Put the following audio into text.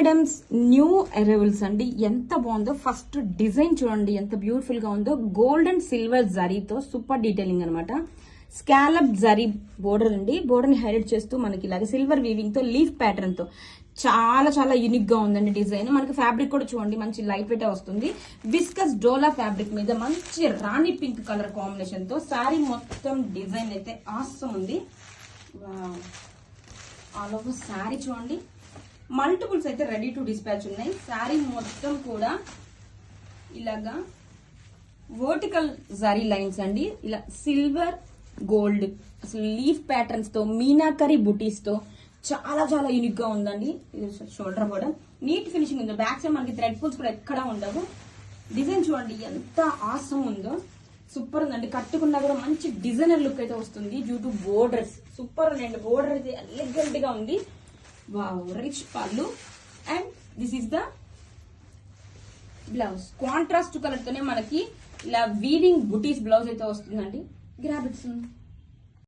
Madams new arrivals అండి. ఎంత బాగుందో ఫస్ట్ డిజైన్ చూడండి, ఎంత బ్యూటిఫుల్ గా ఉందో. గోల్డ్ అండ్ సిల్వర్ జరీతో సూపర్ డీటెయిలింగ్ అనమాట. స్కాలప్ జరీ బోర్డర్ అండి. బోర్డర్ ని హైలైట్ చేస్తూ మనకి ఇలాగ సిల్వర్ వీవింగ్ తో లీఫ్ ప్యాటర్న్ తో చాలా చాలా యూనిక్ గా ఉందండి డిజైన్. మనకి ఫ్యాబ్రిక్ కూడా చూడండి మంచి లైట్ వెయిట్ వస్తుంది. విస్కస్ డోలా ఫ్యాబ్రిక్ మీద మంచి రాణి పింక్ కలర్ కాంబినేషన్ తో శారీ మొత్తం డిజైన్ అయితే ఆసమ్ ఉంది. ఆల్ ఓవర్ శారీ చూడండి, మల్టిపుల్స్ అయితే రెడీ టు డిస్పాచ్ ఉన్నాయి. శారీ మొత్తం కూడా ఇలాగా వర్టికల్ జరీ లైన్స్ అండి. ఇలా సిల్వర్ గోల్డ్ అసలు లీఫ్ ప్యాటర్న్స్ తో మీనాకరీ బుటీస్ తో చాలా చాలా యూనిక్ గా ఉందండి. షోల్డర్ కూడా నీట్ ఫినిషింగ్ ఉంది. బ్యాక్ సైడ్ మనకి థ్రెడ్ ఫుల్స్ కూడా ఎక్కడా ఉండవు. డిజైన్ చూడండి ఎంత ఆసమ్ ఉందో, సూపర్ ఉందండి. కట్టుకున్నా కూడా మంచి డిజైనర్ లుక్ అయితే వస్తుంది డ్యూ టు బోర్డర్స్. సూపర్ ఉందండి, బోర్డర్ అయితే ఎలిగెంట్ గా ఉంది. వావ్, రిచ్ పళ్ళు. And this is the blouse. Contrast colour తోనే మనకి ఇలా వీవింగ్ బుటీస్ బ్లౌజ్ అయితే వస్తుందండి. Grab it's